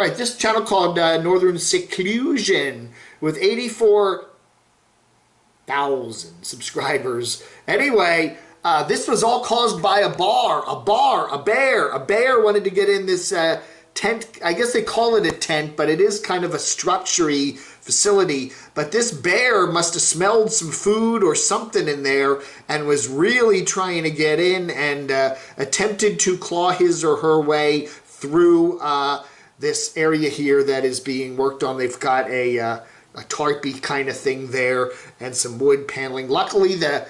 All right, this channel called Northern Seclusion with 84,000 subscribers. Anyway, this was all caused by a bear. A bear wanted to get in this tent. I guess they call it a tent, but it is kind of a structure-y facility. But this bear must have smelled some food or something in there and was really trying to get in and attempted to claw his or her way through this area here that is being worked on. They've got a tarpy kind of thing there and some wood paneling. Luckily, the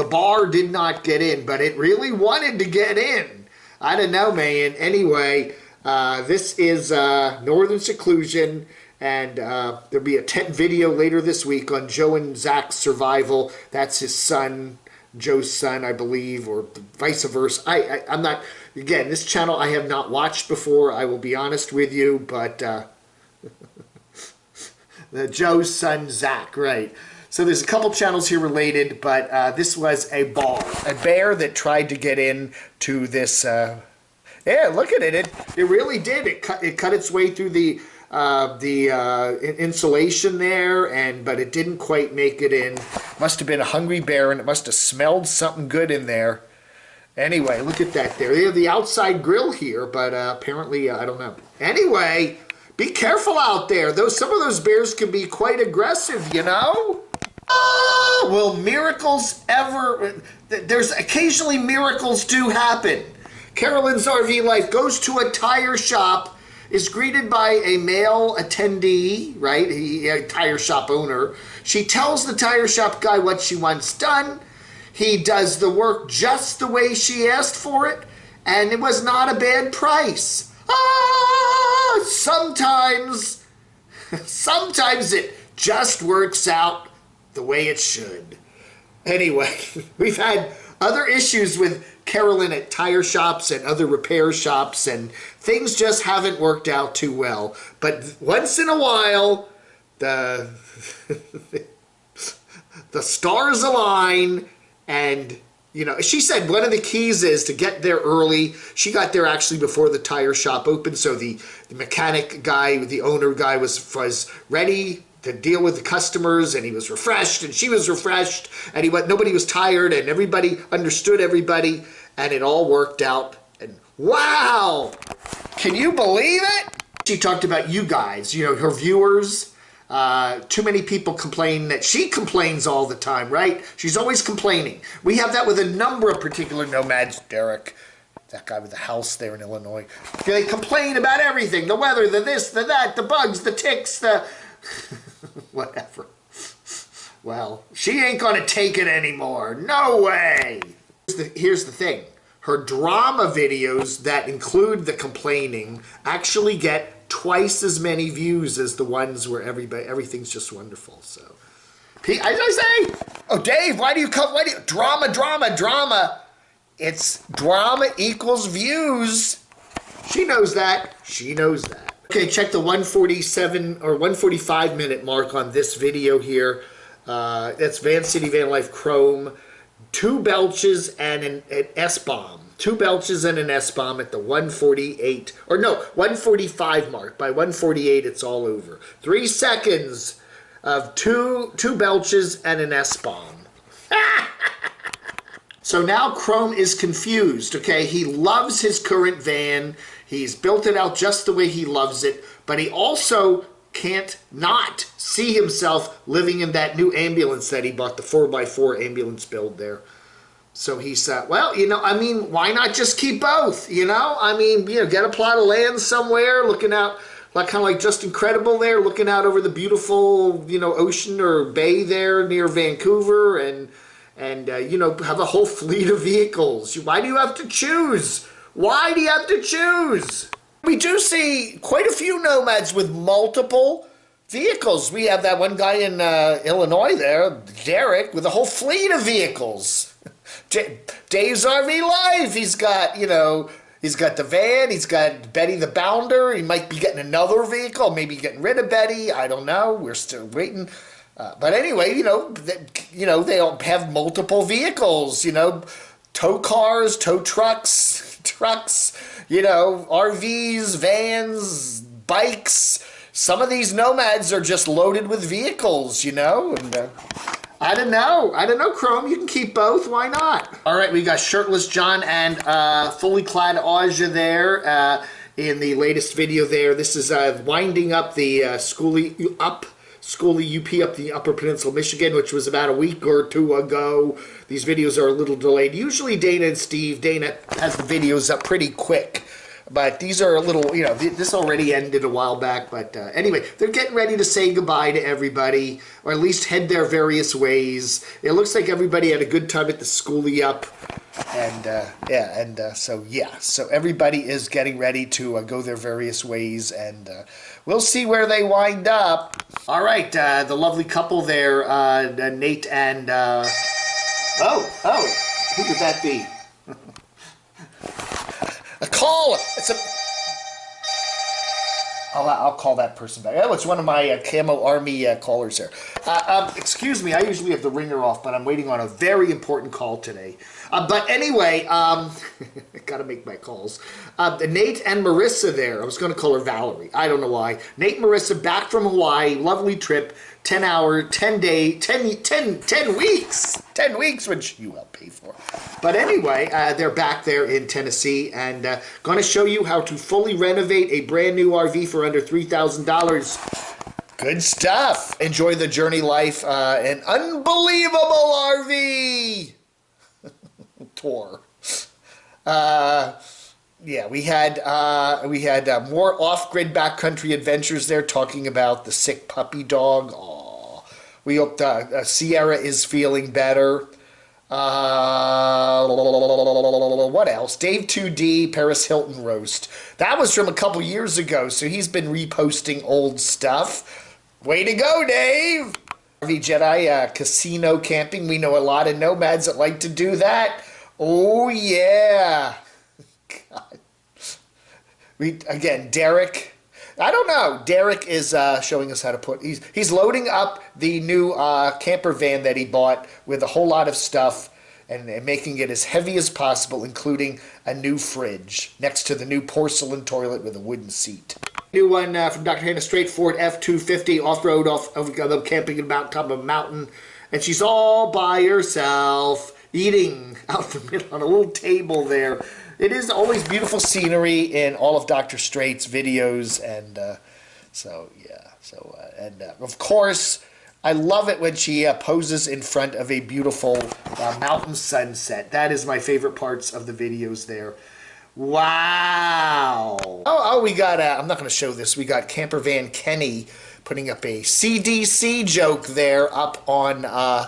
bar did not get in, but it really wanted to get in. I don't know, man. Anyway, this is Northern Seclusion, and there'll be a tent video later this week on Joe and Zach's survival. That's his son, Joe's son, I believe, or vice versa. I'm not, again, this channel I have not watched before, I will be honest with you, but Joe's son, Zach, right. So there's a couple channels here related, but this was a bear that tried to get in to this, yeah, look at it, it really did. It cut its way through the insulation there, but it didn't quite make it in. Must have been a hungry bear, and it must have smelled something good in there. Anyway, look at that there. They have the outside grill here, but apparently, I don't know. Anyway, be careful out there. Some of those bears can be quite aggressive, you know? Oh, will miracles ever... There's occasionally miracles do happen. Carolyns RV Life goes to a tire shop, is greeted by a male attendee, right? A tire shop owner. She tells the tire shop guy what she wants done. He does the work just the way she asked for it, and it was not a bad price. Sometimes it just works out the way it should. Anyway, we've had other issues with Carolyn at tire shops and other repair shops, and things just haven't worked out too well. But once in a while, the stars align, and you know, she said one of the keys is to get there early. She got there actually before the tire shop opened, so the mechanic guy, the owner guy, was ready to deal with the customers, and he was refreshed, and she was refreshed, and nobody was tired, and everybody understood everybody, and it all worked out. And wow, can you believe it? She talked about you guys, you know, her viewers. Too many people complain that she complains all the time, right? She's always complaining. We have that with a number of particular nomads. Derek, that guy with the house there in Illinois. They complain about everything. The weather, the this, the that, the bugs, the ticks, the... whatever. Well, she ain't gonna take it anymore. No way. Here's the thing. Her drama videos that include the complaining actually get twice as many views as the ones where everything's just wonderful. So, as I say, oh Dave, why do you drama? It's drama equals views. She knows that. She knows that. Okay, check the 147 or 145 minute mark on this video here. That's Vancity Vanlife Chrome. 2 belches and an S-bomb. 2 belches and an S-bomb at the 148, or no, 145 mark. By 148, it's all over. 3 seconds of two belches and an S-bomb. So now Chrome is confused, okay? He loves his current van. He's built it out just the way he loves it, but he also can't not see himself living in that new ambulance that he bought, the 4x4 ambulance build there. So he said, well, you know, I mean, why not just keep both, you know? I mean, you know, get a plot of land somewhere, looking out, like kind of like Just Incredible there, looking out over the beautiful, you know, ocean or bay there near Vancouver, and you know, have a whole fleet of vehicles. Why do you have to choose? Why do you have to choose? We do see quite a few nomads with multiple vehicles. We have that one guy in Illinois there, Derek, with a whole fleet of vehicles. Dave's RV Life, he's got, you know, he's got the van, he's got Betty the Bounder, he might be getting another vehicle, maybe getting rid of Betty, I don't know, we're still waiting. But anyway, you know, they all have multiple vehicles, you know. tow cars, tow trucks, you know, RVs, vans, bikes. Some of these nomads are just loaded with vehicles, you know, and I don't know, Chrome. You can keep both. Why not? All right, we got shirtless John and fully clad Aja there in the latest video there. This is winding up the Schoolie UP up the Upper Peninsula, Michigan, which was about a week or two ago. These videos are a little delayed. Usually Dana and Steve, Dana has the videos up pretty quick. But these are a little, you know, this already ended a while back. But anyway, they're getting ready to say goodbye to everybody, or at least head their various ways. It looks like everybody had a good time at the Schoolie Up. And so everybody is getting ready to go their various ways, and we'll see where they wind up. All right, the lovely couple there, Nate and who could that be? A call. I'll call that person back. Oh, it's one of my Camo Army callers here. Excuse me, I usually have the ringer off, but I'm waiting on a very important call today. But anyway, gotta make my calls. Nate and Marissa there. I was going to call her Valerie. I don't know why. Nate and Marissa back from Hawaii. Lovely trip. 10 weeks. 10 weeks, which you will pay for. But anyway, they're back there in Tennessee and going to show you how to fully renovate a brand new RV for under $3,000. Good stuff. Enjoy the Journey Life, an unbelievable RV tour. Yeah, we had more off-grid backcountry adventures there, talking about the sick puppy dog. Aww. We hope Sierra is feeling better. What else? Dave 2D, Paris Hilton roast. That was from a couple years ago, so he's been reposting old stuff. Way to go, Dave! RV Jedi, casino camping. We know a lot of nomads that like to do that. Oh, yeah. God. Again, Derek. I don't know. Derek is showing us how to put. He's loading up the new camper van that he bought with a whole lot of stuff and making it as heavy as possible, including a new fridge next to the new porcelain toilet with a wooden seat. New one from Dr. Hannah, straightforward F-250 off-road camping in top of a mountain, and she's all by herself eating out the middle on a little table there. It is always beautiful scenery in all of Dr. Straight's videos, and of course, I love it when she poses in front of a beautiful mountain sunset. That is my favorite parts of the videos there. Wow! Oh, we got, I'm not going to show this, we got Camper Van Kenny putting up a CDC joke there up on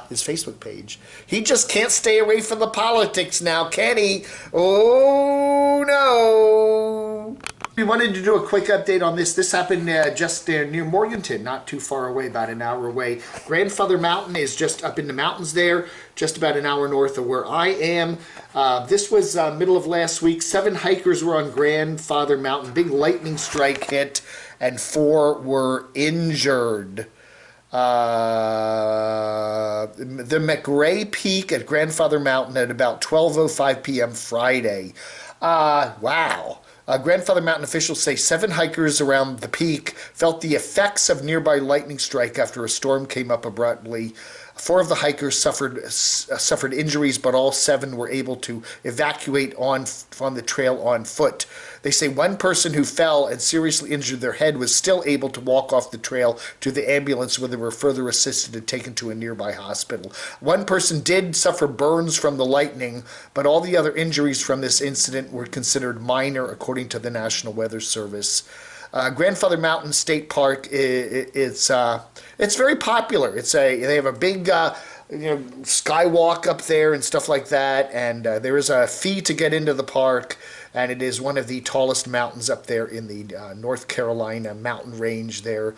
his Facebook page. He just can't stay away from the politics now, Kenny. Oh, no. We wanted to do a quick update on this. This happened just near Morganton, not too far away, about an hour away. Grandfather Mountain is just up in the mountains there, just about an hour north of where I am. This was middle of last week. 7 hikers were on Grandfather Mountain. Big lightning strike hit, and 4 were injured. The McRae Peak at Grandfather Mountain at about 12:05 p.m. Friday. Wow. Grandfather Mountain officials say 7 hikers around the peak felt the effects of nearby lightning strike after a storm came up abruptly. 4 of the hikers suffered injuries, but all 7 were able to evacuate on the trail on foot. They say one person who fell and seriously injured their head was still able to walk off the trail to the ambulance, where they were further assisted and taken to a nearby hospital. One person did suffer burns from the lightning, but all the other injuries from this incident were considered minor, according to the National Weather Service. Grandfather Mountain State Park, it's very popular. They have a big skywalk up there and stuff like that, and there is a fee to get into the park, and it is one of the tallest mountains up there in the North Carolina mountain range there.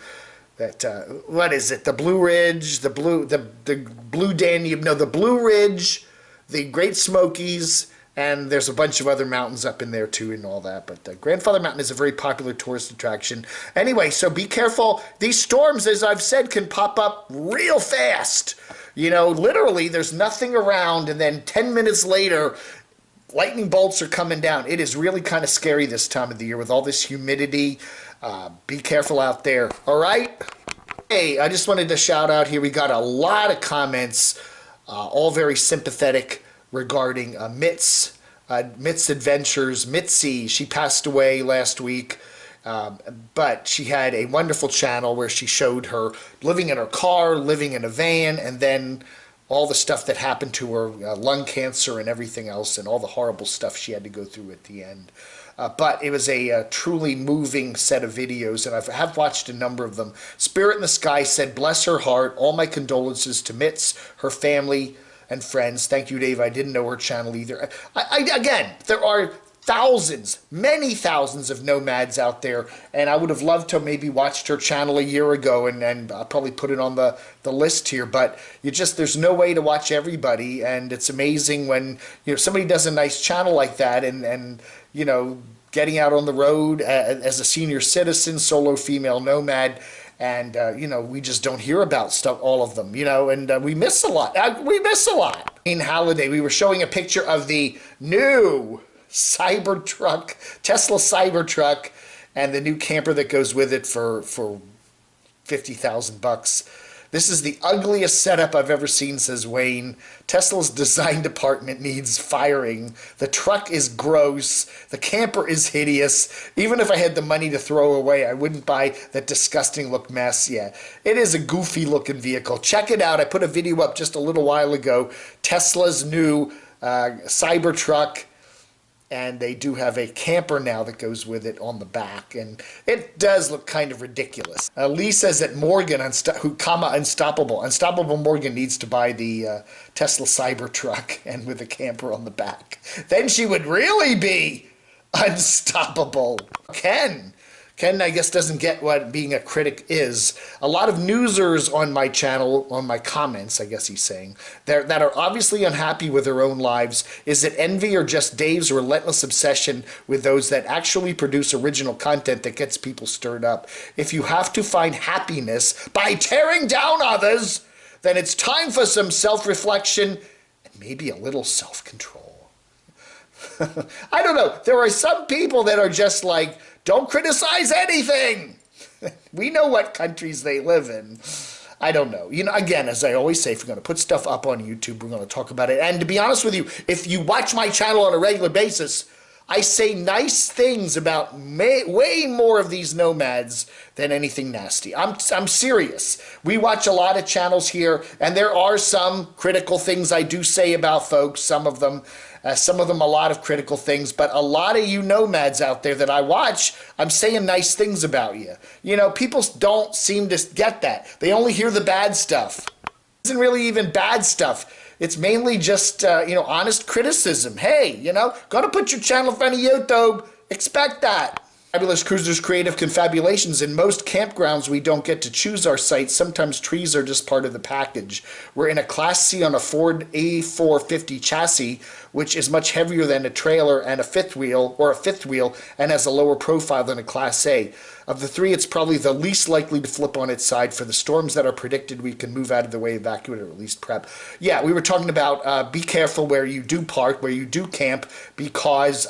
That what is it? The Blue Ridge, the Blue Danube, no, the Blue Ridge, the Great Smokies. And there's a bunch of other mountains up in there too and all that. But Grandfather Mountain is a very popular tourist attraction. Anyway, so be careful. These storms, as I've said, can pop up real fast. You know, literally, there's nothing around, and then 10 minutes later, lightning bolts are coming down. It is really kind of scary this time of the year with all this humidity. Be careful out there, all right? Hey, I just wanted to shout out here. We got a lot of comments, all very sympathetic regarding Mitt's adventures. Mitzi, she passed away last week, but she had a wonderful channel where she showed her living in her car, living in a van, and then all the stuff that happened to her, lung cancer and everything else, and all the horrible stuff she had to go through at the end. But it was a truly moving set of videos, and I have watched a number of them. Spirit in the Sky said, "Bless her heart. All my condolences to Mitz, her family, and friends." Thank you, Dave. I didn't know her channel either. Again, there are thousands, many thousands of nomads out there, and I would have loved to maybe watched her channel a year ago, and I'll probably put it on the list here, but there's no way to watch everybody, and it's amazing when somebody does a nice channel like that, and getting out on the road as a senior citizen, solo female nomad, and we just don't hear about stuff, all of them, and we miss a lot. In Halliday, we were showing a picture of the new Cybertruck, Tesla Cybertruck, and the new camper that goes with it for $50,000. This is the ugliest setup I've ever seen, says Wayne. Tesla's design department needs firing. The truck is gross. The camper is hideous. Even if I had the money to throw away, I wouldn't buy that disgusting look mess. Yeah, it is a goofy looking vehicle. Check it out. I put a video up just a little while ago. Tesla's new Cybertruck. And they do have a camper now that goes with it on the back, and it does look kind of ridiculous. Lee says that Morgan, Unstoppable Morgan needs to buy the Tesla Cybertruck and with a camper on the back. Then she would really be unstoppable. Ken, I guess, doesn't get what being a critic is. A lot of newsers on my channel, on my comments, I guess he's saying, that are obviously unhappy with their own lives. Is it envy or just Dave's relentless obsession with those that actually produce original content that gets people stirred up? If you have to find happiness by tearing down others, then it's time for some self-reflection and maybe a little self-control. I don't know. There are some people that are just like, don't criticize anything. We know what countries they live in. I don't know. Again, as I always say, if we're going to put stuff up on YouTube, we're going to talk about it. And to be honest with you, if you watch my channel on a regular basis, I say nice things about way more of these nomads than anything nasty. I'm serious. We watch a lot of channels here, and there are some critical things I do say about folks, some of them a lot of critical things, but a lot of you nomads out there that I watch, I'm saying nice things about you. People don't seem to get that. They only hear the bad stuff. It isn't really even bad stuff. It's mainly just, honest criticism. Hey, gonna put your channel in front of YouTube. Expect that. Fabulous Cruisers Creative Confabulations. In most campgrounds, we don't get to choose our site. Sometimes trees are just part of the package. We're in a Class C on a Ford A450 chassis, which is much heavier than a trailer and a fifth wheel, and has a lower profile than a Class A. Of the three, it's probably the least likely to flip on its side. For the storms that are predicted, we can move out of the way, evacuate, or at least prep. Yeah, we were talking about be careful where you do park, where you do camp, because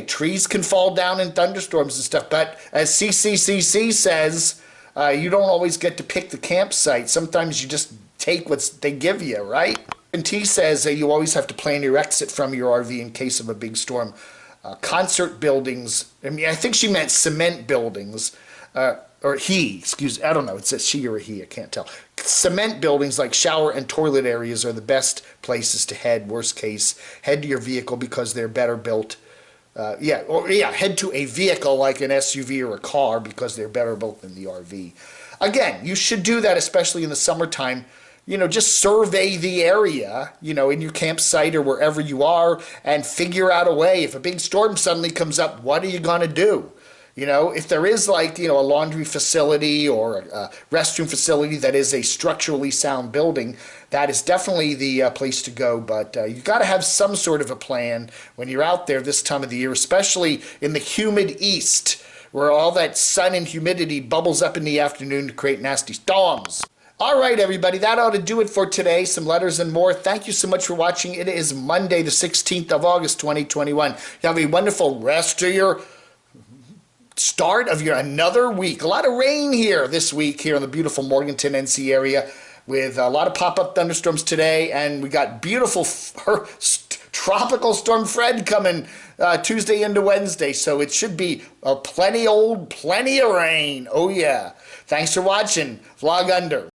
trees can fall down in thunderstorms and stuff. But as CCCC says, you don't always get to pick the campsite. Sometimes you just take what they give you, right? And T says you always have to plan your exit from your RV in case of a big storm. Concert buildings, I think she meant cement buildings, I don't know, it says she or he, I can't tell. Cement buildings like shower and toilet areas are the best places to head. Worst case, head to your vehicle because they're better built. Head to a vehicle like an SUV or a car because they're better built than the RV. Again, you should do that, especially in the summertime. Just survey the area, in your campsite or wherever you are, and figure out a way. If a big storm suddenly comes up, what are you going to do? If there is a laundry facility or a restroom facility that is a structurally sound building, that is definitely the place to go. But you've got to have some sort of a plan when you're out there this time of the year, especially in the humid east, where all that sun and humidity bubbles up in the afternoon to create nasty storms. All right, everybody, that ought to do it for today. Some letters and more. Thank you so much for watching. It is Monday, the 16th of August, 2021. You have a wonderful rest of your start of your another week. A lot of rain here this week here in the beautiful Morganton, NC area, with a lot of pop-up thunderstorms today, and we got beautiful tropical storm Fred coming Tuesday into Wednesday, so it should be plenty of rain. Oh yeah. Thanks for watching. Vlog under.